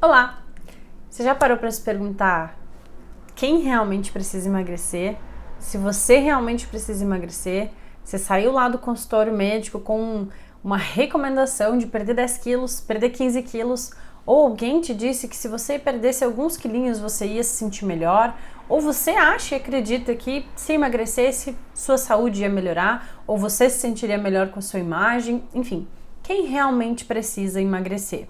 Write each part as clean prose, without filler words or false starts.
Olá! Você já parou para se perguntar quem realmente precisa emagrecer? Se você realmente precisa emagrecer, você saiu lá do consultório médico com uma recomendação de perder 10 quilos, perder 15 quilos, ou alguém te disse que se você perdesse alguns quilinhos você ia se sentir melhor, ou você acha e acredita que se emagrecesse sua saúde ia melhorar, ou você se sentiria melhor com a sua imagem, enfim, quem realmente precisa emagrecer?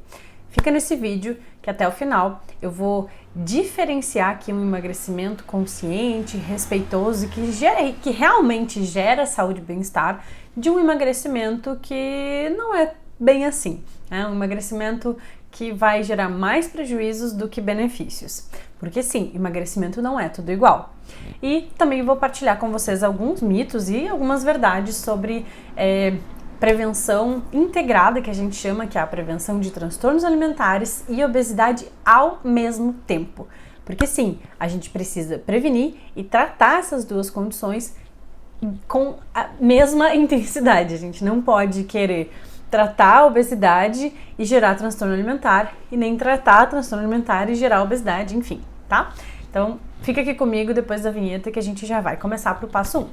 Fica nesse vídeo que até o final eu vou diferenciar aqui um emagrecimento consciente, respeitoso e que realmente gera saúde e bem-estar de um emagrecimento que não é bem assim. É um emagrecimento que vai gerar mais prejuízos do que benefícios. Porque sim, emagrecimento não é tudo igual. E também vou partilhar com vocês alguns mitos e algumas verdades sobre prevenção integrada, que a gente chama, que é a prevenção de transtornos alimentares e obesidade ao mesmo tempo. Porque sim, a gente precisa prevenir e tratar essas duas condições com a mesma intensidade. A gente não pode querer tratar a obesidade e gerar transtorno alimentar e nem tratar a transtorno alimentar e gerar obesidade, enfim, tá? Então, fica aqui comigo depois da vinheta que a gente já vai começar para o passo 1.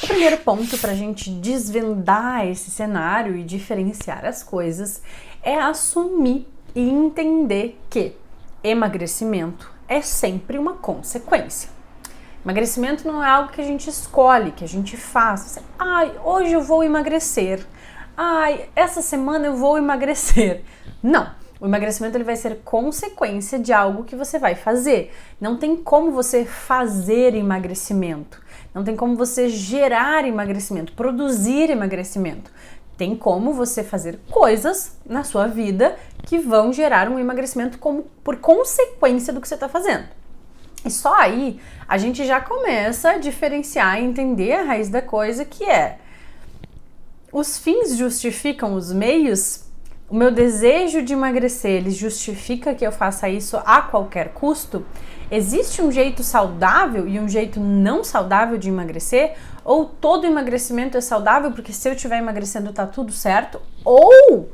O primeiro ponto para a gente desvendar esse cenário e diferenciar as coisas é assumir e entender que emagrecimento é sempre uma consequência. Emagrecimento não é algo que a gente escolhe, que a gente faz. Hoje eu vou emagrecer. Essa semana eu vou emagrecer. Não. O emagrecimento ele vai ser consequência de algo que você vai fazer. Não tem como você fazer emagrecimento. Não tem como você gerar emagrecimento, produzir emagrecimento. Tem como você fazer coisas na sua vida que vão gerar um emagrecimento por consequência do que você está fazendo. E só aí a gente já começa a diferenciar e entender a raiz da coisa, que é: os fins justificam os meios? O meu desejo de emagrecer, ele justifica que eu faça isso a qualquer custo? Existe um jeito saudável e um jeito não saudável de emagrecer? Ou todo emagrecimento é saudável porque se eu estiver emagrecendo tá tudo certo? Ou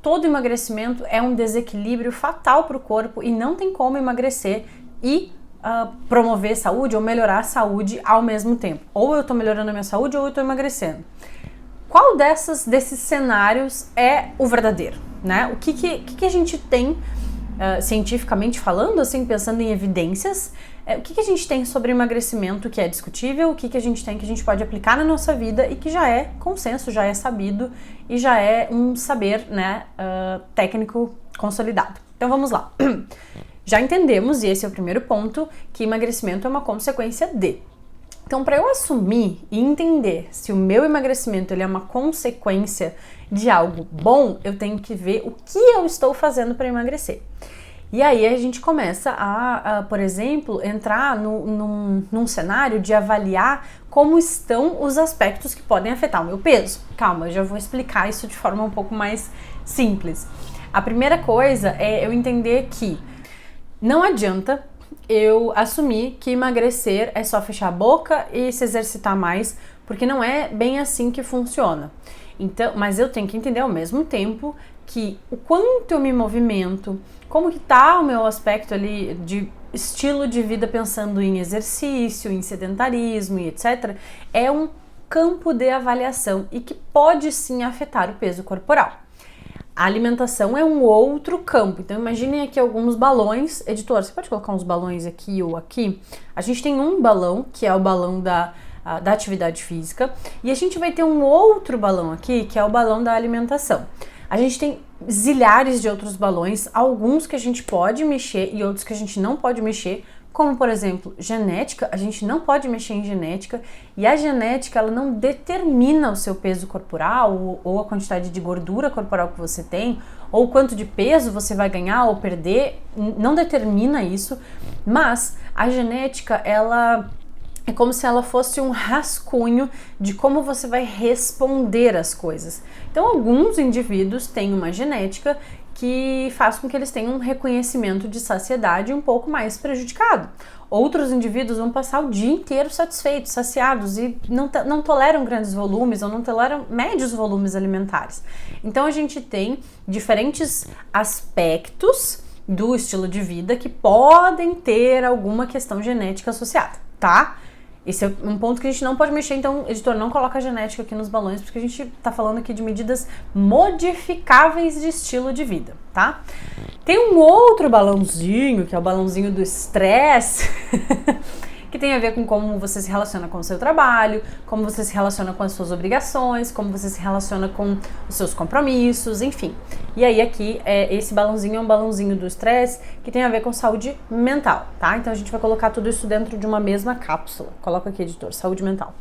todo emagrecimento é um desequilíbrio fatal para o corpo e não tem como emagrecer e promover saúde ou melhorar a saúde ao mesmo tempo? Ou eu tô melhorando a minha saúde ou eu tô emagrecendo. Qual desses cenários é o verdadeiro, né? O que a gente tem, cientificamente falando, assim, pensando em evidências, o que a gente tem sobre emagrecimento que é discutível, o que a gente tem que a gente pode aplicar na nossa vida e que já é consenso, já é sabido e já é um saber, né, técnico consolidado. Então vamos lá. Já entendemos, e esse é o primeiro ponto, que emagrecimento é uma consequência de. Então, para eu assumir e entender se o meu emagrecimento ele é uma consequência de algo bom, eu tenho que ver o que eu estou fazendo para emagrecer. E aí a gente começa por exemplo, entrar num cenário de avaliar como estão os aspectos que podem afetar o meu peso. Calma, eu já vou explicar isso de forma um pouco mais simples. A primeira coisa é eu entender que não adianta eu assumir que emagrecer é só fechar a boca e se exercitar mais, porque não é bem assim que funciona. Então, mas eu tenho que entender ao mesmo tempo que o quanto eu me movimento, como que tá o meu aspecto ali de estilo de vida pensando em exercício, em sedentarismo e etc, é um campo de avaliação e que pode sim afetar o peso corporal. A alimentação é um outro campo, então imaginem aqui alguns balões. Editor, você pode colocar uns balões aqui ou aqui? A gente tem um balão, que é o balão da atividade física, e a gente vai ter um outro balão aqui, que é o balão da alimentação. A gente tem zilhares de outros balões, alguns que a gente pode mexer e outros que a gente não pode mexer, como por exemplo, genética. A gente não pode mexer em genética, e a genética ela não determina o seu peso corporal ou a quantidade de gordura corporal que você tem, ou quanto de peso você vai ganhar ou perder, não determina isso, mas a genética ela é como se ela fosse um rascunho de como você vai responder às coisas. Então, alguns indivíduos têm uma genética que faz com que eles tenham um reconhecimento de saciedade um pouco mais prejudicado. Outros indivíduos vão passar o dia inteiro satisfeitos, saciados e não toleram grandes volumes ou não toleram médios volumes alimentares. Então a gente tem diferentes aspectos do estilo de vida que podem ter alguma questão genética associada, tá? Esse é um ponto que a gente não pode mexer, então, editor, não coloca a genética aqui nos balões, porque a gente tá falando aqui de medidas modificáveis de estilo de vida, tá? Tem um outro balãozinho, que é o balãozinho do estresse, que tem a ver com como você se relaciona com o seu trabalho, como você se relaciona com as suas obrigações, como você se relaciona com os seus compromissos, enfim. E aí aqui, esse balãozinho é um balãozinho do estresse que tem a ver com saúde mental, tá? Então a gente vai colocar tudo isso dentro de uma mesma cápsula. Coloca aqui, editor, saúde mental.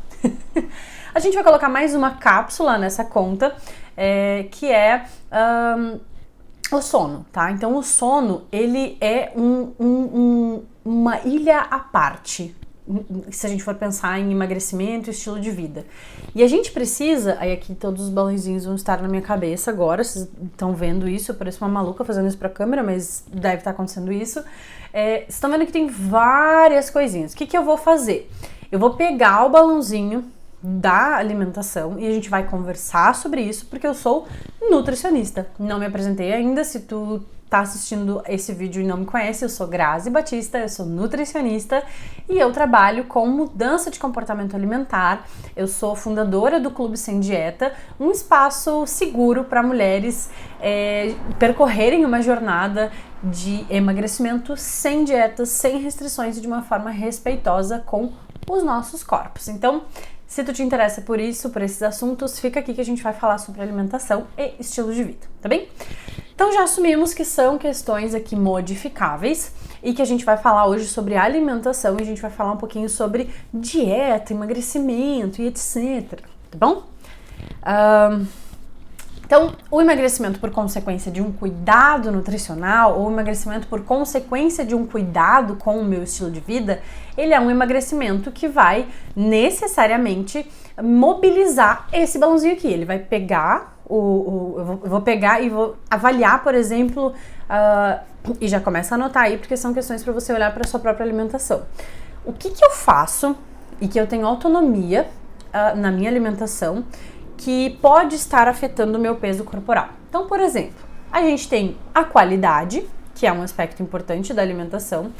A gente vai colocar mais uma cápsula nessa conta, que é o sono, tá? Então o sono, ele é uma ilha à parte, se a gente for pensar em emagrecimento e estilo de vida. E a gente precisa, aí aqui todos os balãozinhos vão estar na minha cabeça agora, vocês estão vendo isso, eu pareço uma maluca fazendo isso pra câmera, mas deve estar acontecendo isso. Vocês estão vendo que tem várias coisinhas. O que eu vou fazer? Eu vou pegar o balãozinho da alimentação e a gente vai conversar sobre isso, porque eu sou nutricionista. Não me apresentei ainda, se tu tá assistindo esse vídeo e não me conhece, eu sou Grazi Batista, eu sou nutricionista e eu trabalho com mudança de comportamento alimentar. Eu sou fundadora do Clube Sem Dieta, um espaço seguro para mulheres percorrerem uma jornada de emagrecimento sem dietas, sem restrições e de uma forma respeitosa com os nossos corpos. Então, se tu te interessa por isso, por esses assuntos, fica aqui que a gente vai falar sobre alimentação e estilo de vida, tá bem? Então já assumimos que são questões aqui modificáveis e que a gente vai falar hoje sobre alimentação e a gente vai falar um pouquinho sobre dieta, emagrecimento e etc, tá bom? Então, o emagrecimento por consequência de um cuidado nutricional ou emagrecimento por consequência de um cuidado com o meu estilo de vida, ele é um emagrecimento que vai necessariamente mobilizar esse balãozinho aqui. Ele vai pegar, eu vou pegar e vou avaliar, por exemplo, e já começa a anotar aí, porque são questões para você olhar para a sua própria alimentação. O que eu faço e que eu tenho autonomia na minha alimentação que pode estar afetando o meu peso corporal. Então, por exemplo, a gente tem a qualidade, que é um aspecto importante da alimentação.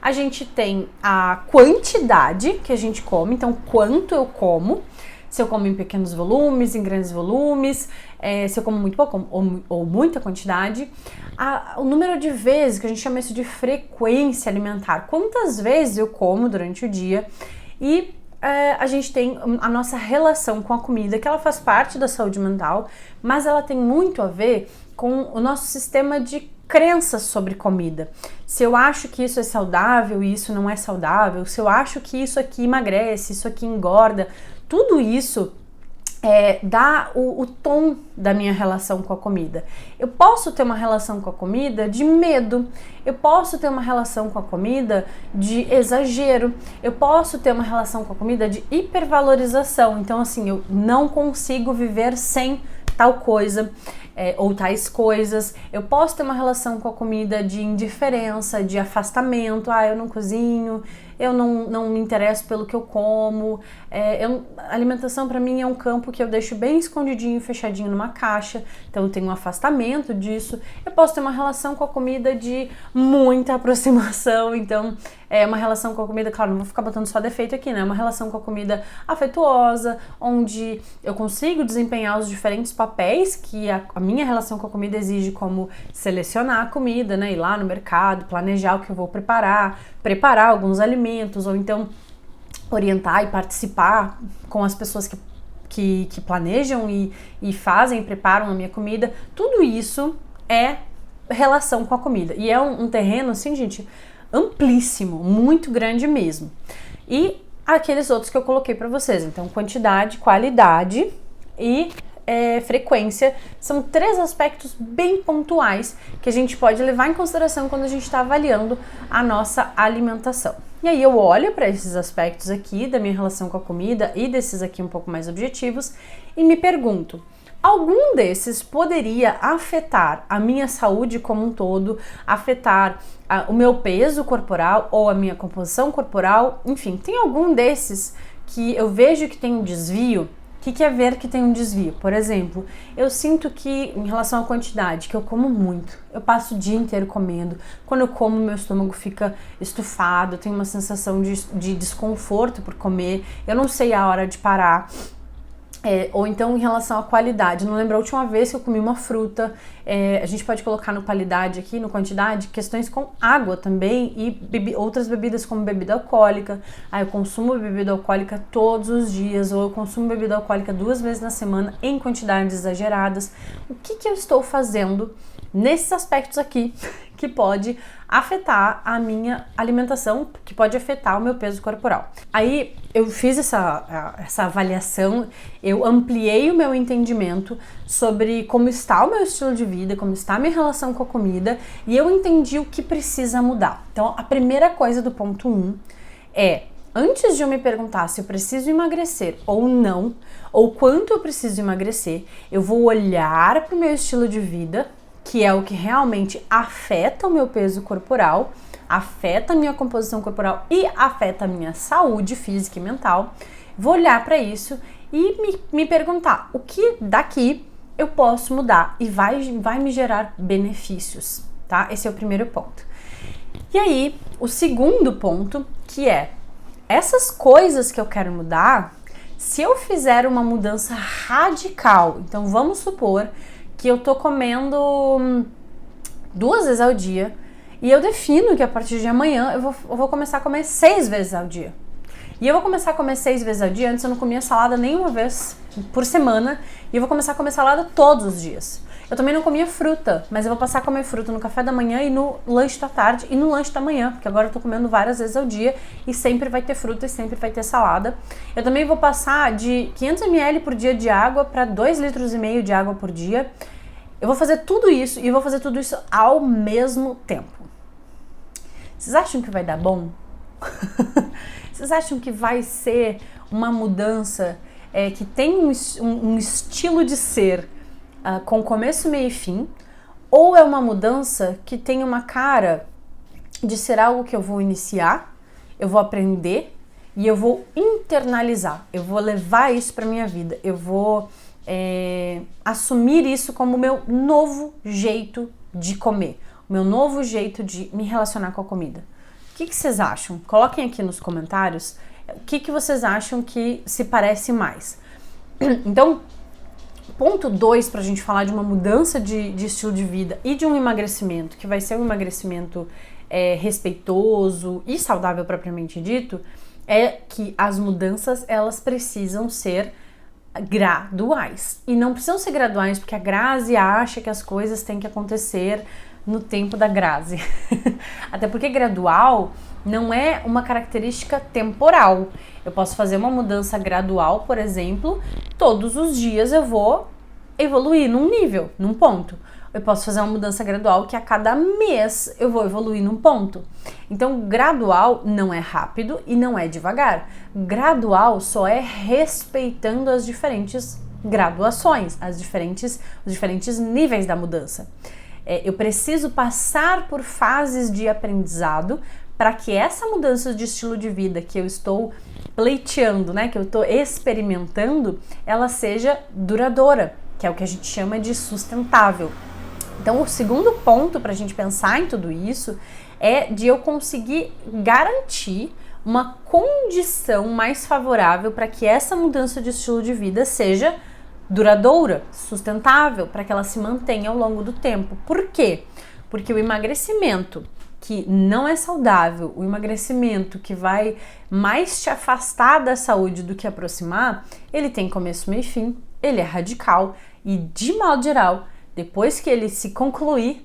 A gente tem a quantidade que a gente come, então quanto eu como, se eu como em pequenos volumes, em grandes volumes, se eu como muito pouco ou muita quantidade. O número de vezes, que a gente chama isso de frequência alimentar, quantas vezes eu como durante o dia. E a gente tem a nossa relação com a comida, que ela faz parte da saúde mental, mas ela tem muito a ver com o nosso sistema de crenças sobre comida. Se eu acho que isso é saudável e isso não é saudável, se eu acho que isso aqui emagrece, isso aqui engorda, tudo isso dá o tom da minha relação com a comida. Eu posso ter uma relação com a comida de medo, eu posso ter uma relação com a comida de exagero, eu posso ter uma relação com a comida de hipervalorização. Então, assim, eu não consigo viver sem tal coisa ou tais coisas. Eu posso ter uma relação com a comida de indiferença, de afastamento. Eu não cozinho, eu não me interesso pelo que eu como. A alimentação para mim é um campo que eu deixo bem escondidinho, fechadinho numa caixa, então eu tenho um afastamento disso. Eu posso ter uma relação com a comida de muita aproximação, então é uma relação com a comida, claro, não vou ficar botando só defeito aqui, né? É uma relação com a comida afetuosa, onde eu consigo desempenhar os diferentes papéis que a minha relação com a comida exige, como selecionar a comida, né? Ir lá no mercado, planejar o que eu vou preparar alguns alimentos, ou então orientar e participar com as pessoas que planejam e fazem, preparam a minha comida. Tudo isso é relação com a comida. E é um terreno, assim, gente, amplíssimo, muito grande mesmo. E aqueles outros que eu coloquei para vocês. Então, quantidade, qualidade e frequência são 3 aspectos bem pontuais que a gente pode levar em consideração quando a gente está avaliando a nossa alimentação. E aí eu olho para esses aspectos aqui da minha relação com a comida e desses aqui um pouco mais objetivos e me pergunto: algum desses poderia afetar a minha saúde como um todo, afetar o meu peso corporal ou a minha composição corporal, enfim, tem algum desses que eu vejo que tem um desvio. O que é ver que tem um desvio? Por exemplo, eu sinto que, em relação à quantidade, que eu como muito, eu passo o dia inteiro comendo, quando eu como meu estômago fica estufado, eu tenho uma sensação de desconforto por comer, eu não sei a hora de parar. Ou então em relação à qualidade, não lembro a última vez que eu comi uma fruta. A gente pode colocar no qualidade aqui, no quantidade, questões com água também e outras bebidas como bebida alcoólica. Eu consumo bebida alcoólica todos os dias, ou eu consumo bebida alcoólica 2 vezes na semana em quantidades exageradas. O que eu estou fazendo nesses aspectos aqui que pode afetar a minha alimentação, que pode afetar o meu peso corporal? Aí eu fiz essa avaliação, eu ampliei o meu entendimento sobre como está o meu estilo de vida, como está a minha relação com a comida, e eu entendi o que precisa mudar. Então, a primeira coisa do ponto 1 é: antes de eu me perguntar se eu preciso emagrecer ou não, ou quanto eu preciso emagrecer, eu vou olhar para o meu estilo de vida, que é o que realmente afeta o meu peso corporal, afeta a minha composição corporal e afeta a minha saúde física e mental. Vou olhar para isso e me perguntar o que daqui eu posso mudar e vai me gerar benefícios, tá? Esse é o primeiro ponto. E aí, o segundo ponto, que é essas coisas que eu quero mudar, se eu fizer uma mudança radical, então vamos supor que eu tô comendo 2 vezes ao dia e eu defino que a partir de amanhã eu vou começar a comer 6 vezes ao dia. E eu vou começar a comer 6 vezes ao dia. Antes eu não comia salada nenhuma vez por semana e eu vou começar a comer salada todos os dias. Eu também não comia fruta, mas eu vou passar a comer fruta no café da manhã e no lanche da tarde e no lanche da manhã, porque agora eu tô comendo várias vezes ao dia e sempre vai ter fruta e sempre vai ter salada. Eu também vou passar de 500 ml por dia de água para 2,5 litros de água por dia. Eu vou fazer tudo isso e eu vou fazer tudo isso ao mesmo tempo. Vocês acham que vai dar bom? Vocês acham que vai ser uma mudança que tem um estilo de ser com começo, meio e fim? Ou é uma mudança que tem uma cara de ser algo que eu vou iniciar, eu vou aprender e eu vou internalizar, eu vou levar isso para minha vida, eu vou assumir isso como o meu novo jeito de comer, o meu novo jeito de me relacionar com a comida? O que vocês acham? Coloquem aqui nos comentários o que vocês acham que se parece mais. Então, ponto 2 para a gente falar de uma mudança de estilo de vida e de um emagrecimento, que vai ser um emagrecimento respeitoso e saudável propriamente dito, é que as mudanças elas precisam ser graduais. E não precisam ser graduais porque a Grazi acha que as coisas têm que acontecer no tempo da Grazi. Até porque gradual não é uma característica temporal. Eu posso fazer uma mudança gradual, por exemplo, todos os dias eu vou evoluir num nível, num ponto. Eu posso fazer uma mudança gradual que a cada mês eu vou evoluir num ponto. Então, gradual não é rápido e não é devagar. Gradual só é respeitando as diferentes graduações, os diferentes níveis da mudança. Eu preciso passar por fases de aprendizado para que essa mudança de estilo de vida que eu estou pleiteando, né, que eu estou experimentando, ela seja duradoura, que é o que a gente chama de sustentável. Então, o segundo ponto para a gente pensar em tudo isso é de eu conseguir garantir uma condição mais favorável para que essa mudança de estilo de vida seja duradoura, sustentável, para que ela se mantenha ao longo do tempo. Por quê? Porque o emagrecimento que não é saudável, o emagrecimento que vai mais te afastar da saúde do que aproximar, ele tem começo, meio e fim, ele é radical e, de modo geral, depois que ele se concluir,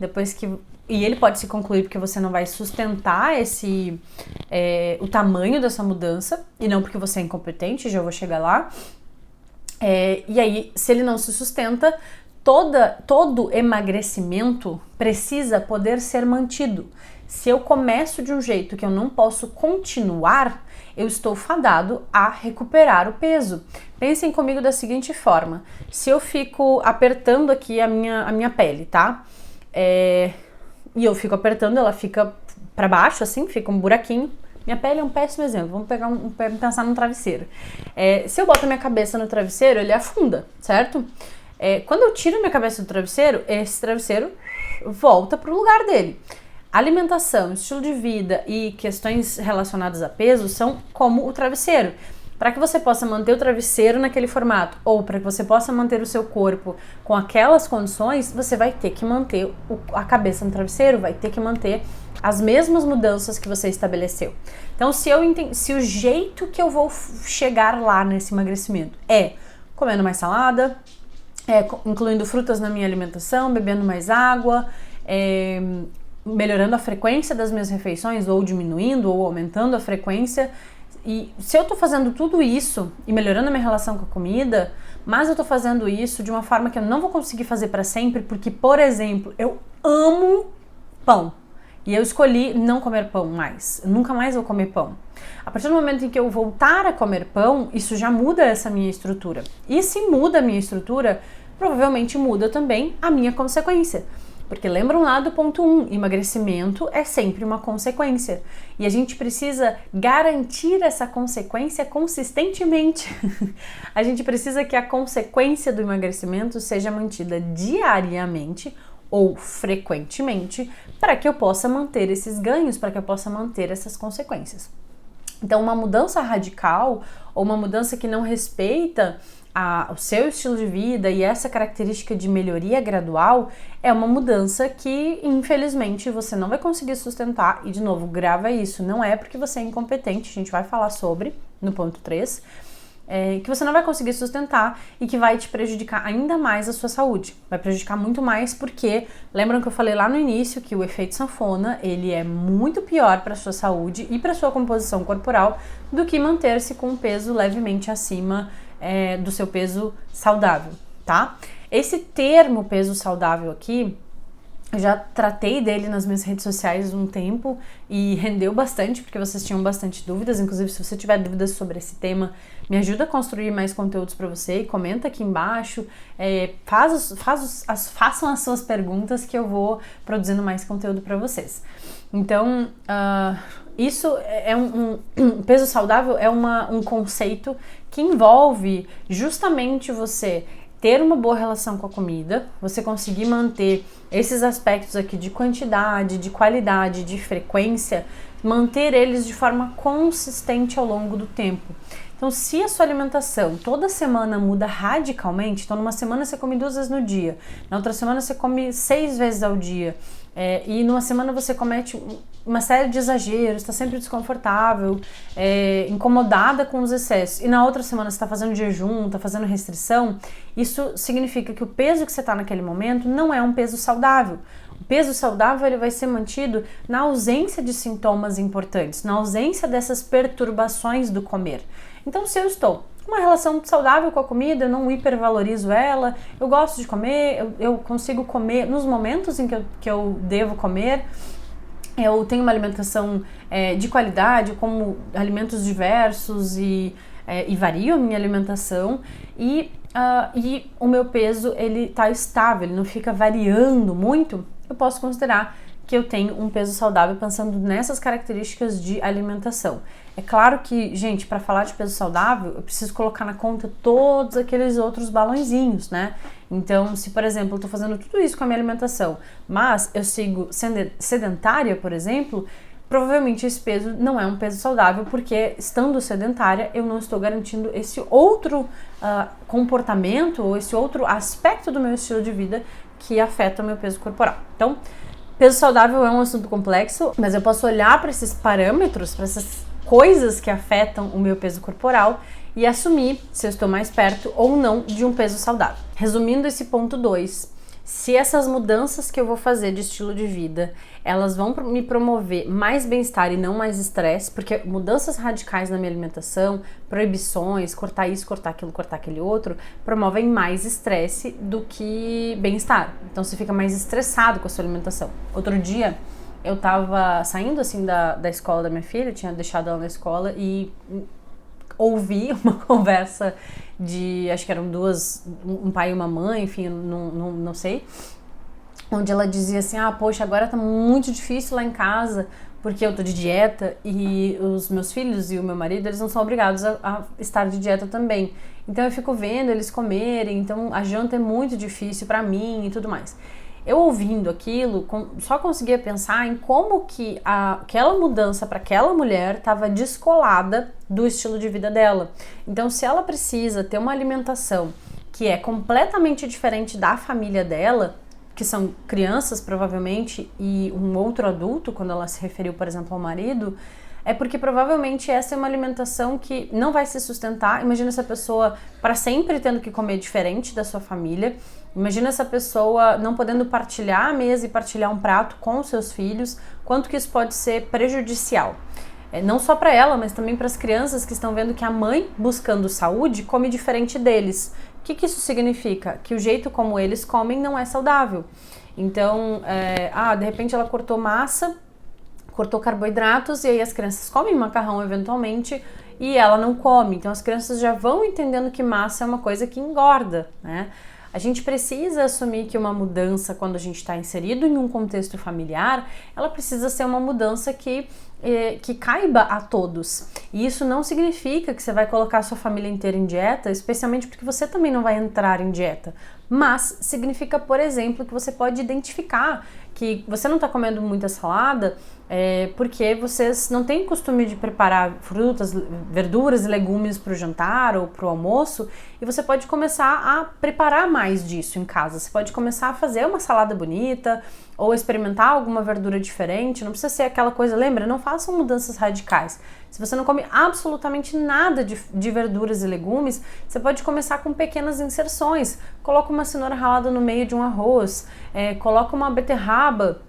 e ele pode se concluir porque você não vai sustentar o tamanho dessa mudança, e não porque você é incompetente, já vou chegar lá. E aí, se ele não se sustenta, todo emagrecimento precisa poder ser mantido. Se eu começo de um jeito que eu não posso continuar, eu estou fadado a recuperar o peso. Pensem comigo da seguinte forma: se eu fico apertando aqui a minha pele, tá? E eu fico apertando, ela fica para baixo, assim, fica um buraquinho. Minha pele é um péssimo exemplo. Vamos pensar num travesseiro. Se eu boto a minha cabeça no travesseiro, ele afunda, certo? Quando eu tiro minha cabeça do travesseiro, esse travesseiro volta pro lugar dele. Alimentação, estilo de vida e questões relacionadas a peso são como o travesseiro. Para que você possa manter o travesseiro naquele formato, ou para que você possa manter o seu corpo com aquelas condições, você vai ter que manter a cabeça no travesseiro, vai ter que manter as mesmas mudanças que você estabeleceu. Então, se o jeito que eu vou chegar lá nesse emagrecimento é comendo mais salada, incluindo frutas na minha alimentação, bebendo mais água, melhorando a frequência das minhas refeições, ou diminuindo ou aumentando a frequência. E se eu tô fazendo tudo isso e melhorando a minha relação com a comida, mas eu tô fazendo isso de uma forma que eu não vou conseguir fazer para sempre, porque, por exemplo, eu amo pão e eu escolhi não comer pão mais. Eu nunca mais vou comer pão. A partir do momento em que eu voltar a comer pão, isso já muda essa minha estrutura. E se muda a minha estrutura, provavelmente muda também a minha consequência. Porque lembram lá do ponto 1, emagrecimento é sempre uma consequência. E a gente precisa garantir essa consequência consistentemente. A gente precisa que a consequência do emagrecimento seja mantida diariamente ou frequentemente para que eu possa manter esses ganhos, para que eu possa manter essas consequências. Então, uma mudança radical ou uma mudança que não respeita o seu estilo de vida e essa característica de melhoria gradual é uma mudança que, infelizmente, você não vai conseguir sustentar. E, de novo, grava isso. Não é porque você é incompetente, a gente vai falar sobre no ponto 3, que você não vai conseguir sustentar e que vai te prejudicar ainda mais a sua saúde. Vai prejudicar muito mais porque, lembram que eu falei lá no início que o efeito sanfona, ele é muito pior para a sua saúde e para a sua composição corporal do que manter-se com um peso levemente acima do seu peso saudável, tá? Esse termo peso saudável aqui, eu já tratei dele nas minhas redes sociais um tempo e rendeu bastante, porque vocês tinham bastante dúvidas. Inclusive, se você tiver dúvidas sobre esse tema, me ajuda a construir mais conteúdos para você e comenta aqui embaixo, façam as suas perguntas que eu vou produzindo mais conteúdo para vocês. Então, isso é peso saudável é um conceito que envolve justamente você ter uma boa relação com a comida, você conseguir manter esses aspectos aqui de quantidade, de qualidade, de frequência, manter eles de forma consistente ao longo do tempo. Então, se a sua alimentação toda semana muda radicalmente, então numa semana você come 2 vezes no dia, na outra semana você come 6 vezes ao dia, e numa semana você comete uma série de exageros, está sempre desconfortável, incomodada com os excessos, e na outra semana você está fazendo jejum, está fazendo restrição, isso significa que o peso que você está naquele momento não é um peso saudável. O peso saudável ele vai ser mantido na ausência de sintomas importantes, na ausência dessas perturbações do comer. Então, se eu estou com uma relação saudável com a comida, eu não hipervalorizo ela, eu gosto de comer, eu consigo comer nos momentos em que eu devo comer, eu tenho uma alimentação de qualidade, eu como alimentos diversos e vario a minha alimentação e o meu peso ele está estável, ele não fica variando muito, eu posso considerar que eu tenho um peso saudável pensando nessas características de alimentação. É claro que, gente, para falar de peso saudável, eu preciso colocar na conta todos aqueles outros balãozinhos, né? Então, se, por exemplo, eu tô fazendo tudo isso com a minha alimentação, mas eu sigo sedentária, por exemplo, provavelmente esse peso não é um peso saudável, porque estando sedentária, eu não estou garantindo esse outro comportamento ou esse outro aspecto do meu estilo de vida que afeta o meu peso corporal. Então, peso saudável é um assunto complexo, mas eu posso olhar para esses parâmetros, para essas coisas que afetam o meu peso corporal e assumir se eu estou mais perto ou não de um peso saudável. Resumindo esse ponto 2, se essas mudanças que eu vou fazer de estilo de vida, elas vão me promover mais bem-estar e não mais estresse, porque mudanças radicais na minha alimentação, proibições, cortar isso, cortar aquilo, cortar aquele outro, promovem mais estresse do que bem-estar. Então você fica mais estressado com a sua alimentação. Outro dia eu tava saindo assim da escola da minha filha, tinha deixado ela na escola e ouvi uma conversa de, acho que eram um pai e uma mãe, enfim, não sei, onde ela dizia assim, poxa, agora tá muito difícil lá em casa, porque eu tô de dieta e os meus filhos e o meu marido, eles não são obrigados a estar de dieta também. Então eu fico vendo eles comerem, então a janta é muito difícil pra mim e tudo mais. Eu ouvindo aquilo, só conseguia pensar em como que aquela mudança para aquela mulher estava descolada do estilo de vida dela. Então, se ela precisa ter uma alimentação que é completamente diferente da família dela, que são crianças provavelmente, e um outro adulto, quando ela se referiu, por exemplo, ao marido, é porque provavelmente essa é uma alimentação que não vai se sustentar. Imagina essa pessoa para sempre tendo que comer diferente da sua família. Imagina essa pessoa não podendo partilhar a mesa e partilhar um prato com os seus filhos, quanto que isso pode ser prejudicial. Não só para ela, mas também para as crianças que estão vendo que a mãe, buscando saúde, come diferente deles. O que isso significa? Que o jeito como eles comem não é saudável. Então, de repente ela cortou massa, cortou carboidratos, e aí as crianças comem macarrão eventualmente e ela não come. Então as crianças já vão entendendo que massa é uma coisa que engorda, né? A gente precisa assumir que uma mudança, quando a gente está inserido em um contexto familiar, ela precisa ser uma mudança que caiba a todos. E isso não significa que você vai colocar a sua família inteira em dieta, especialmente porque você também não vai entrar em dieta. Mas significa, por exemplo, que você pode identificar que você não está comendo muita salada porque vocês não têm costume de preparar frutas, verduras e legumes para o jantar ou para o almoço, e você pode começar a preparar mais disso em casa. Você pode começar a fazer uma salada bonita ou experimentar alguma verdura diferente. Não precisa ser aquela coisa, lembra? Não façam mudanças radicais. Se você não come absolutamente nada de verduras e legumes, você pode começar com pequenas inserções. Coloca uma cenoura ralada no meio de um arroz, coloca uma beterraba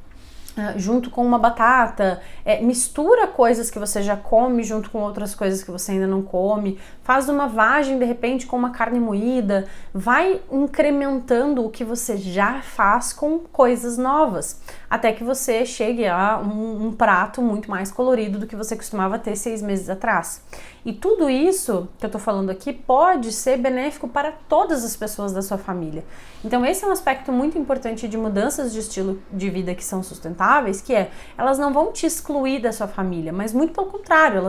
junto com uma batata, mistura coisas que você já come junto com outras coisas que você ainda não come, faz uma vagem de repente com uma carne moída, vai incrementando o que você já faz com coisas novas, até que você chegue a um prato muito mais colorido do que você costumava ter 6 meses atrás. E tudo isso que eu tô falando aqui pode ser benéfico para todas as pessoas da sua família. Então esse é um aspecto muito importante de mudanças de estilo de vida que são sustentáveis, que elas não vão te excluir da sua família, mas muito pelo contrário,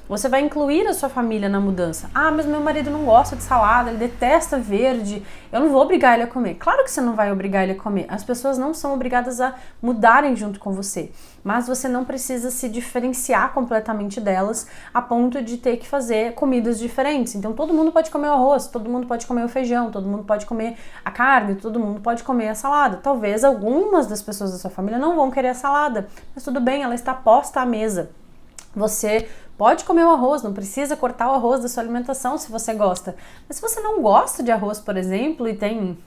você vai incluir a sua família na mudança. Mas meu marido não gosta de salada, ele detesta verde, eu não vou obrigar ele a comer. Claro que você não vai obrigar ele a comer, as pessoas não são obrigadas a mudarem junto com você, mas você não precisa se diferenciar completamente delas a ponto de ter que fazer comidas diferentes. Então todo mundo pode comer o arroz, todo mundo pode comer o feijão, todo mundo pode comer a carne, todo mundo pode comer a salada. Talvez algumas das pessoas da sua família não vão querer a salada, mas tudo bem, ela está posta à mesa. Você pode comer o arroz, não precisa cortar o arroz da sua alimentação se você gosta. Mas se você não gosta de arroz, por exemplo, e tem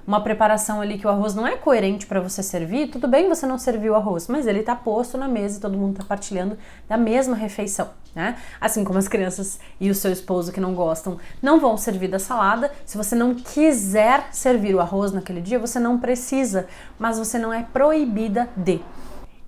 uma preparação ali que o arroz não é coerente para você servir, tudo bem você não servir o arroz, mas ele está posto na mesa e todo mundo está partilhando da mesma refeição, né? Assim como as crianças e o seu esposo que não gostam não vão servir da salada. Se você não quiser servir o arroz naquele dia, você não precisa, mas você não é proibida de.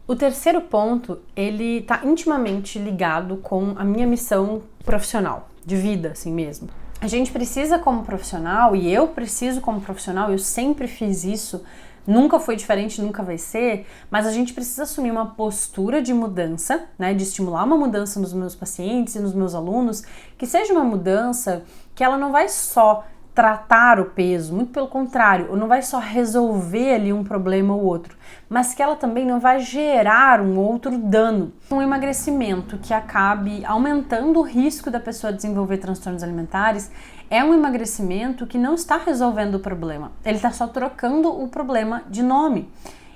O terceiro ponto, ele tá intimamente ligado com a minha missão profissional, de vida, assim mesmo. A gente precisa como profissional, e eu preciso como profissional, eu sempre fiz isso, nunca foi diferente, nunca vai ser, mas a gente precisa assumir uma postura de mudança, né, de estimular uma mudança nos meus pacientes e nos meus alunos, que seja uma mudança que ela não vai só tratar o peso, muito pelo contrário, não vai só resolver ali um problema ou outro, mas que ela também não vai gerar um outro dano. Um emagrecimento que acabe aumentando o risco da pessoa desenvolver transtornos alimentares é um emagrecimento que não está resolvendo o problema, ele está só trocando o problema de nome.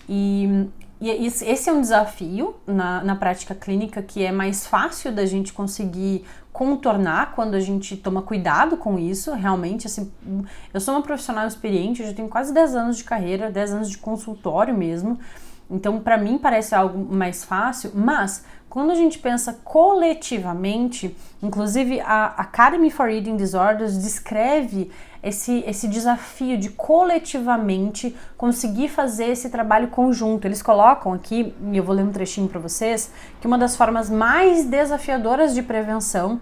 E esse é um desafio na prática clínica que é mais fácil da gente conseguir contornar quando a gente toma cuidado com isso. Realmente, assim, eu sou uma profissional experiente, eu já tenho quase 10 anos de carreira, 10 anos de consultório mesmo, Então, para mim parece algo mais fácil, mas quando a gente pensa coletivamente, inclusive a Academy for Eating Disorders descreve esse desafio de coletivamente conseguir fazer esse trabalho conjunto. Eles colocam aqui, e eu vou ler um trechinho para vocês, que uma das formas mais desafiadoras de prevenção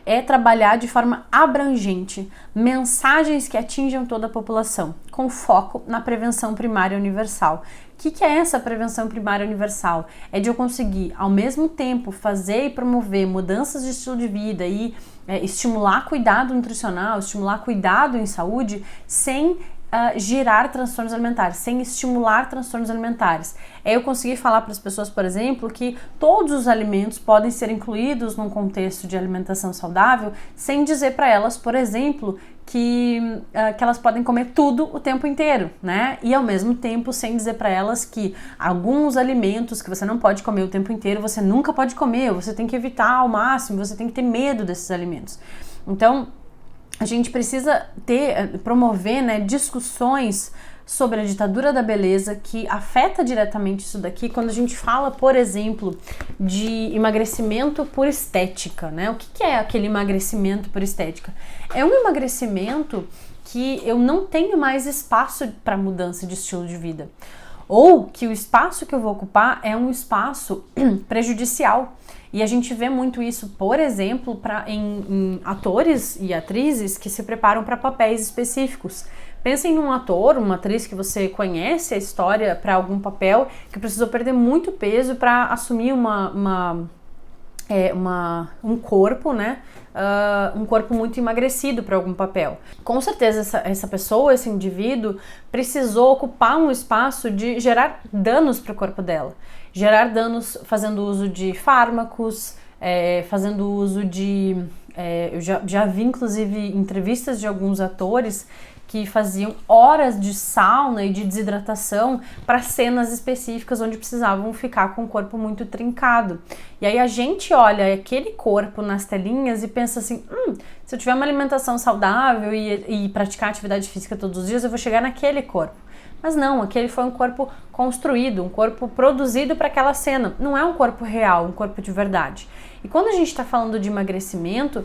é trabalhar de forma abrangente, mensagens que atinjam toda a população, com foco na prevenção primária universal. O que é essa prevenção primária universal? É de eu conseguir, ao mesmo tempo, fazer e promover mudanças de estilo de vida e estimular cuidado nutricional, estimular cuidado em saúde, sem gerar transtornos alimentares, sem estimular transtornos alimentares. É eu conseguir falar para as pessoas, por exemplo, que todos os alimentos podem ser incluídos num contexto de alimentação saudável, sem dizer para elas, por exemplo, que elas podem comer tudo o tempo inteiro, né? E ao mesmo tempo sem dizer para elas que alguns alimentos que você não pode comer o tempo inteiro, você nunca pode comer, você tem que evitar ao máximo, você tem que ter medo desses alimentos. Então, a gente precisa promover, né, discussões sobre a ditadura da beleza que afeta diretamente isso daqui quando a gente fala, por exemplo, de emagrecimento por estética, né? O que é aquele emagrecimento por estética? É um emagrecimento que eu não tenho mais espaço para mudança de estilo de vida. Ou que o espaço que eu vou ocupar é um espaço prejudicial. E a gente vê muito isso, por exemplo, em atores e atrizes que se preparam para papéis específicos. Pensem num ator, uma atriz que você conhece a história para algum papel, que precisou perder muito peso para assumir um corpo, né? Um corpo muito emagrecido para algum papel. Com certeza essa pessoa, esse indivíduo, precisou ocupar um espaço de gerar danos para o corpo dela. Gerar danos fazendo uso de fármacos, fazendo uso de... eu já vi, inclusive, entrevistas de alguns atores que faziam horas de sauna e de desidratação para cenas específicas onde precisavam ficar com o corpo muito trincado. E aí a gente olha aquele corpo nas telinhas e pensa assim, se eu tiver uma alimentação saudável e praticar atividade física todos os dias, eu vou chegar naquele corpo. Mas não, aquele foi um corpo construído, um corpo produzido para aquela cena. Não é um corpo real, um corpo de verdade. E quando a gente está falando de emagrecimento,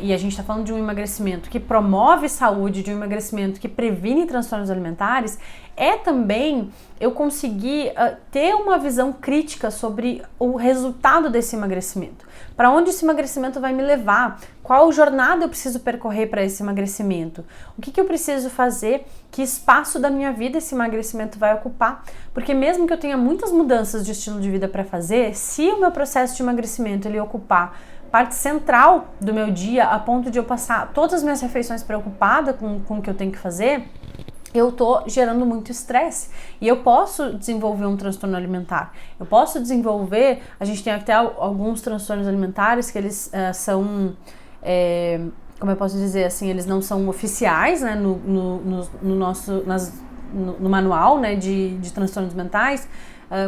e a gente está falando de um emagrecimento que promove saúde, de um emagrecimento que previne transtornos alimentares, é também eu conseguir ter uma visão crítica sobre o resultado desse emagrecimento. Para onde esse emagrecimento vai me levar? Qual jornada eu preciso percorrer para esse emagrecimento? O que eu preciso fazer? Que espaço da minha vida esse emagrecimento vai ocupar? Porque mesmo que eu tenha muitas mudanças de estilo de vida para fazer, se o meu processo de emagrecimento ele ocupar parte central do meu dia, a ponto de eu passar todas as minhas refeições preocupada com o que eu tenho que fazer, eu tô gerando muito estresse e eu posso desenvolver um transtorno alimentar. Eu posso desenvolver, a gente tem até alguns transtornos alimentares que eles são, como eu posso dizer assim, eles não são oficiais, né, no manual, né, de transtornos mentais,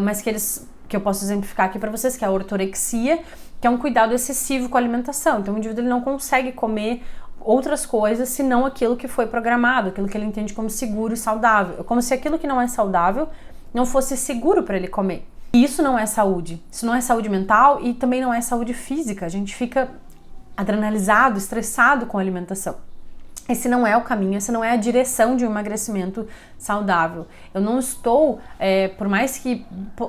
mas que eu posso exemplificar aqui para vocês, que é a ortorexia, que é um cuidado excessivo com a alimentação. Então o indivíduo ele não consegue comer outras coisas senão aquilo que foi programado, aquilo que ele entende como seguro e saudável. Como se aquilo que não é saudável não fosse seguro para ele comer. E isso não é saúde. Isso não é saúde mental e também não é saúde física. A gente fica adrenalizado, estressado com a alimentação. Esse não é o caminho, essa não é a direção de um emagrecimento saudável. Eu não estou, por mais que,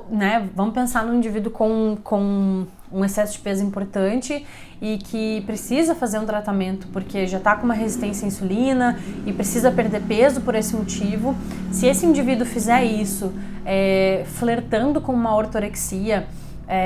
né, vamos pensar num indivíduo com um excesso de peso importante e que precisa fazer um tratamento porque já está com uma resistência à insulina e precisa perder peso por esse motivo. Se esse indivíduo fizer isso, flertando com uma ortorexia,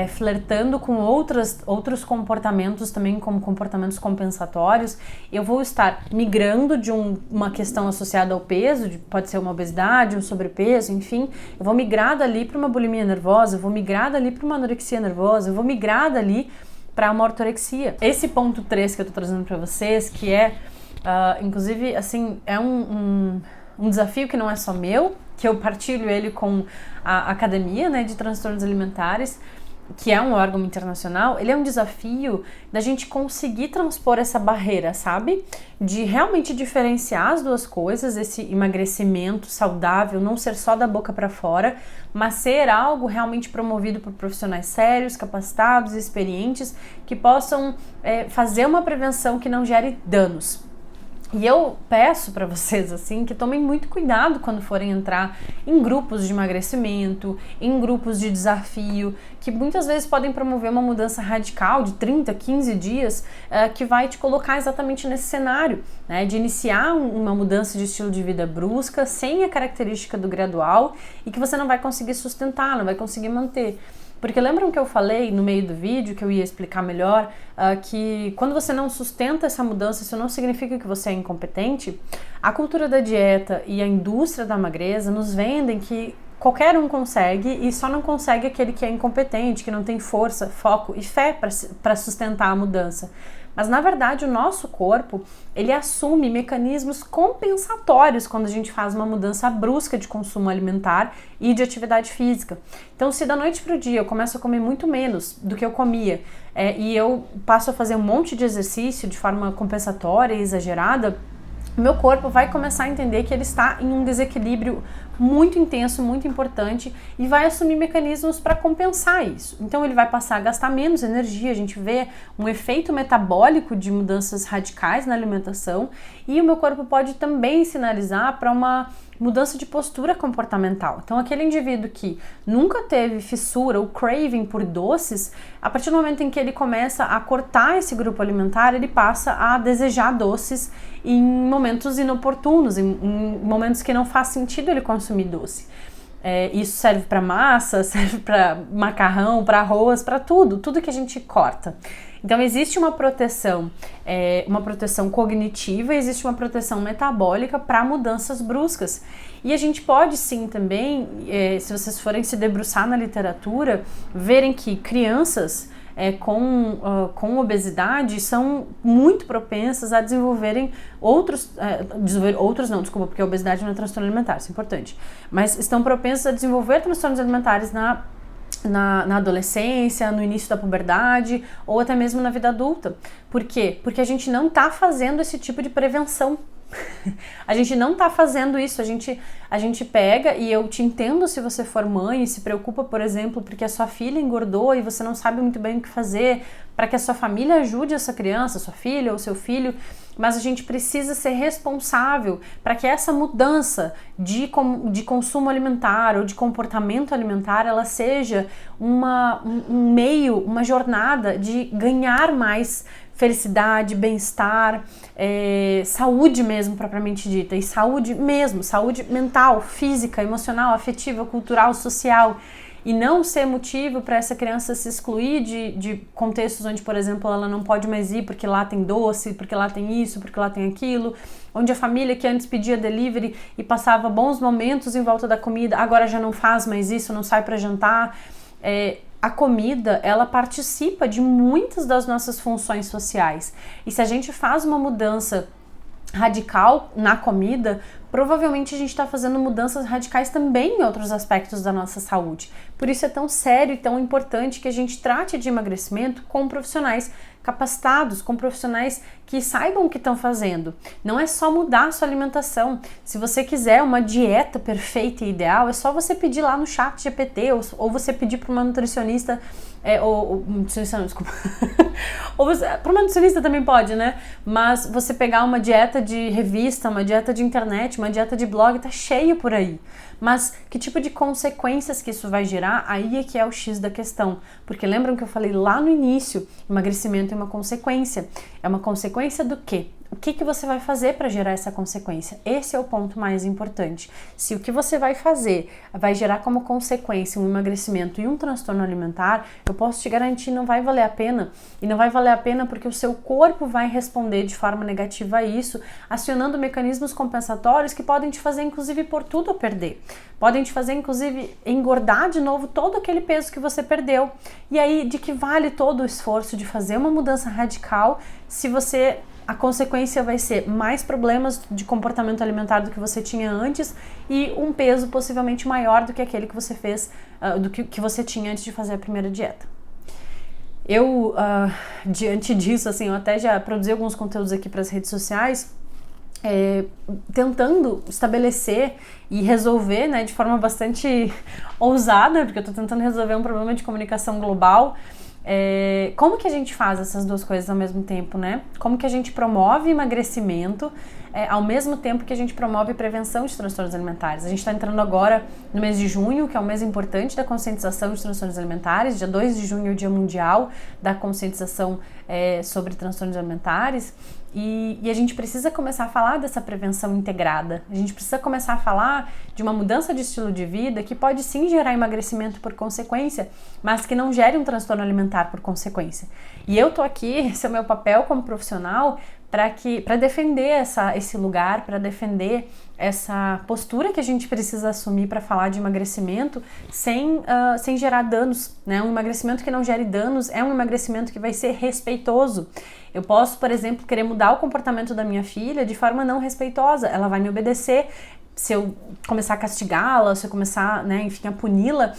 flertando com outros comportamentos também, como comportamentos compensatórios, eu vou estar migrando de uma questão associada ao peso, pode ser uma obesidade, um sobrepeso, enfim, eu vou migrar dali para uma bulimia nervosa, eu vou migrar dali para uma anorexia nervosa, eu vou migrar dali para uma ortorexia. Esse ponto 3 que eu tô trazendo para vocês, que inclusive, assim, é um desafio que não é só meu, que eu partilho ele com a academia, né, de transtornos alimentares, que é um órgão internacional, ele é um desafio da gente conseguir transpor essa barreira, sabe? De realmente diferenciar as duas coisas, esse emagrecimento saudável, não ser só da boca para fora, mas ser algo realmente promovido por profissionais sérios, capacitados, experientes, que possam fazer uma prevenção que não gere danos. E eu peço para vocês assim que tomem muito cuidado quando forem entrar em grupos de emagrecimento, em grupos de desafio, que muitas vezes podem promover uma mudança radical de 30, 15 dias, que vai te colocar exatamente nesse cenário, né, de iniciar uma mudança de estilo de vida brusca, sem a característica do gradual, e que você não vai conseguir sustentar, não vai conseguir manter. Porque lembram que eu falei no meio do vídeo, que eu ia explicar melhor, que quando você não sustenta essa mudança, isso não significa que você é incompetente? A cultura da dieta e a indústria da magreza nos vendem que qualquer um consegue e só não consegue aquele que é incompetente, que não tem força, foco e fé para sustentar a mudança. Mas na verdade o nosso corpo, ele assume mecanismos compensatórios quando a gente faz uma mudança brusca de consumo alimentar e de atividade física. Então se da noite para o dia eu começo a comer muito menos do que eu comia e eu passo a fazer um monte de exercício de forma compensatória e exagerada, meu corpo vai começar a entender que ele está em um desequilíbrio muito intenso, muito importante, e vai assumir mecanismos para compensar isso. Então ele vai passar a gastar menos energia, a gente vê um efeito metabólico de mudanças radicais na alimentação, e o meu corpo pode também sinalizar para uma mudança de postura comportamental. Então aquele indivíduo que nunca teve fissura ou craving por doces, a partir do momento em que ele começa a cortar esse grupo alimentar, ele passa a desejar doces em momentos inoportunos, em momentos que não faz sentido ele consumir doce. Isso serve para massa, serve para macarrão, para arroz, para tudo que a gente corta. Então existe uma proteção cognitiva, existe uma proteção metabólica para mudanças bruscas. E a gente pode sim também, se vocês forem se debruçar na literatura, verem que crianças com obesidade são muito propensas a desenvolverem porque a obesidade não é transtorno alimentar, isso é importante, mas estão propensas a desenvolver transtornos alimentares na adolescência, no início da puberdade ou até mesmo na vida adulta. Por quê? Porque a gente não está fazendo esse tipo de prevenção. A gente não tá fazendo isso, a gente pega, e eu te entendo se você for mãe e se preocupa, por exemplo, porque a sua filha engordou e você não sabe muito bem o que fazer para que a sua família ajude essa criança, sua filha ou seu filho, mas a gente precisa ser responsável para que essa mudança de consumo alimentar ou de comportamento alimentar, ela seja um meio, uma jornada de ganhar mais felicidade, bem-estar, saúde mesmo propriamente dita, e saúde mesmo, saúde mental, física, emocional, afetiva, cultural, social, e não ser motivo para essa criança se excluir de contextos onde, por exemplo, ela não pode mais ir porque lá tem doce, porque lá tem isso, porque lá tem aquilo, onde a família que antes pedia delivery e passava bons momentos em volta da comida, agora já não faz mais isso, não sai para jantar. A comida, ela participa de muitas das nossas funções sociais, e se a gente faz uma mudança radical na comida, provavelmente a gente está fazendo mudanças radicais também em outros aspectos da nossa saúde. Por isso é tão sério e tão importante que a gente trate de emagrecimento com profissionais capacitados, com profissionais que saibam o que estão fazendo. Não é só mudar a sua alimentação. Se você quiser uma dieta perfeita e ideal, é só você pedir lá no chat GPT ou você pedir para uma nutricionista, desculpa. Ou para uma nutricionista também pode, né? Mas você pegar uma dieta de revista, uma dieta de internet, uma dieta de blog, tá cheio por aí. Mas que tipo de consequências que isso vai gerar, aí é que é o X da questão. Porque lembram que eu falei lá no início, emagrecimento é uma consequência. É uma consequência do quê? O que você vai fazer para gerar essa consequência? Esse é o ponto mais importante. Se o que você vai fazer vai gerar como consequência um emagrecimento e um transtorno alimentar, eu posso te garantir, não vai valer a pena. E não vai valer a pena porque o seu corpo vai responder de forma negativa a isso, acionando mecanismos compensatórios que podem te fazer, inclusive, pôr tudo a perder. Podem te fazer, inclusive, engordar de novo todo aquele peso que você perdeu. E aí, de que vale todo o esforço de fazer uma mudança radical se a consequência vai ser mais problemas de comportamento alimentar do que você tinha antes e um peso possivelmente maior do que aquele que você fez, do que você tinha antes de fazer a primeira dieta. Eu, diante disso, assim, eu até já produzi alguns conteúdos aqui para as redes sociais, tentando estabelecer e resolver, né, de forma bastante ousada, porque eu tô tentando resolver um problema de comunicação global. Como que a gente faz essas duas coisas ao mesmo tempo, né? Como que a gente promove emagrecimento ao mesmo tempo que a gente promove prevenção de transtornos alimentares? A gente está entrando agora no mês de junho, que é um mês importante da conscientização de transtornos alimentares. Dia 2 de junho é o Dia Mundial da Conscientização sobre transtornos alimentares. E a gente precisa começar a falar dessa prevenção integrada. A gente precisa começar a falar de uma mudança de estilo de vida que pode sim gerar emagrecimento por consequência, mas que não gere um transtorno alimentar por consequência. E eu tô aqui, esse é o meu papel como profissional, para defender esse lugar, para defender essa postura que a gente precisa assumir para falar de emagrecimento sem gerar danos, né? Um emagrecimento que não gere danos é um emagrecimento que vai ser respeitoso. Eu posso, por exemplo, querer mudar o comportamento da minha filha de forma não respeitosa. Ela vai me obedecer se eu começar a castigá-la, se eu começar, né, enfim, a puni-la.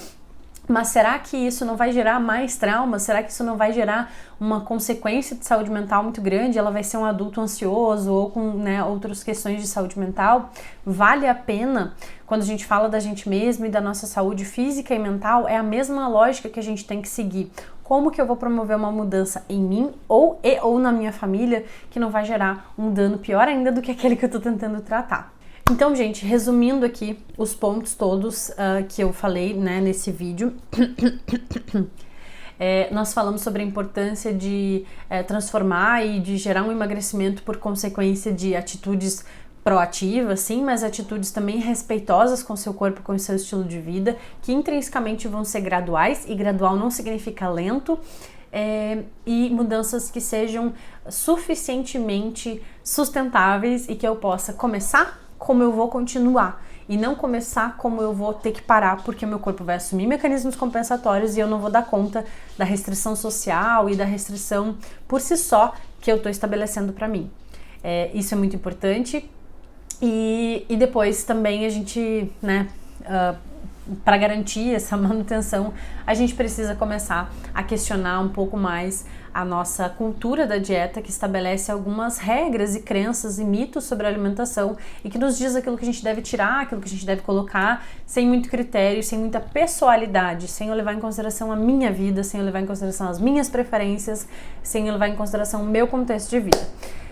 Mas será que isso não vai gerar mais trauma? Será que isso não vai gerar uma consequência de saúde mental muito grande? Ela vai ser um adulto ansioso ou com, né, outras questões de saúde mental? Vale a pena, quando a gente fala da gente mesmo e da nossa saúde física e mental, é a mesma lógica que a gente tem que seguir. Como que eu vou promover uma mudança em mim ou na minha família que não vai gerar um dano pior ainda do que aquele que eu tô tentando tratar? Então, gente, resumindo aqui os pontos todos que eu falei, né, nesse vídeo, nós falamos sobre a importância de transformar e de gerar um emagrecimento por consequência de atitudes proativas, sim, mas atitudes também respeitosas com seu corpo, com o seu estilo de vida, que intrinsecamente vão ser graduais, e gradual não significa lento, e mudanças que sejam suficientemente sustentáveis e que eu possa começar como eu vou continuar e não começar como eu vou ter que parar porque o meu corpo vai assumir mecanismos compensatórios e eu não vou dar conta da restrição social e da restrição por si só que eu estou estabelecendo para mim. Isso é muito importante e depois também a gente, né, para garantir essa manutenção, a gente precisa começar a questionar um pouco mais a nossa cultura da dieta, que estabelece algumas regras e crenças e mitos sobre a alimentação e que nos diz aquilo que a gente deve tirar, aquilo que a gente deve colocar, sem muito critério, sem muita pessoalidade, sem eu levar em consideração a minha vida, sem eu levar em consideração as minhas preferências, sem eu levar em consideração o meu contexto de vida.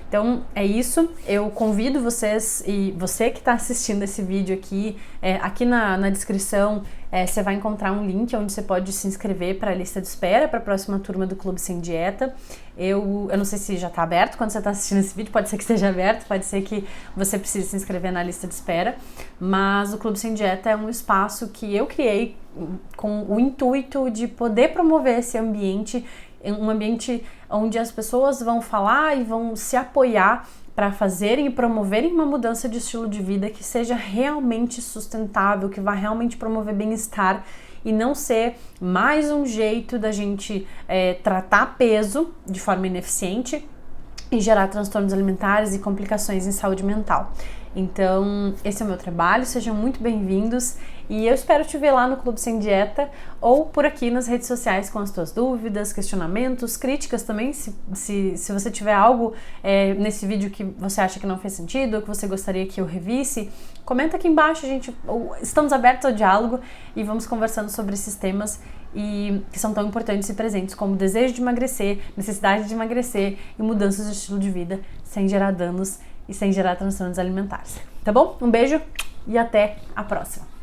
Então é isso, eu convido vocês e você que está assistindo esse vídeo aqui, aqui na descrição você vai encontrar um link onde você pode se inscrever para a lista de espera para a próxima turma do Clube Sem Dieta. Eu não sei se já está aberto quando você está assistindo esse vídeo, pode ser que esteja aberto, pode ser que você precise se inscrever na lista de espera, mas o Clube Sem Dieta é um espaço que eu criei com o intuito de poder promover esse ambiente, um ambiente onde as pessoas vão falar e vão se apoiar para fazerem e promoverem uma mudança de estilo de vida que seja realmente sustentável, que vá realmente promover bem-estar e não ser mais um jeito da gente tratar peso de forma ineficiente e gerar transtornos alimentares e complicações em saúde mental. Então, esse é o meu trabalho, sejam muito bem-vindos e eu espero te ver lá no Clube Sem Dieta ou por aqui nas redes sociais com as tuas dúvidas, questionamentos, críticas também, se você tiver algo nesse vídeo que você acha que não fez sentido ou que você gostaria que eu revisse, comenta aqui embaixo, estamos abertos ao diálogo e vamos conversando sobre esses temas e que são tão importantes e presentes como o desejo de emagrecer, necessidade de emagrecer e mudanças de estilo de vida sem gerar danos e sem gerar transtornos alimentares. Tá bom? Um beijo e até a próxima!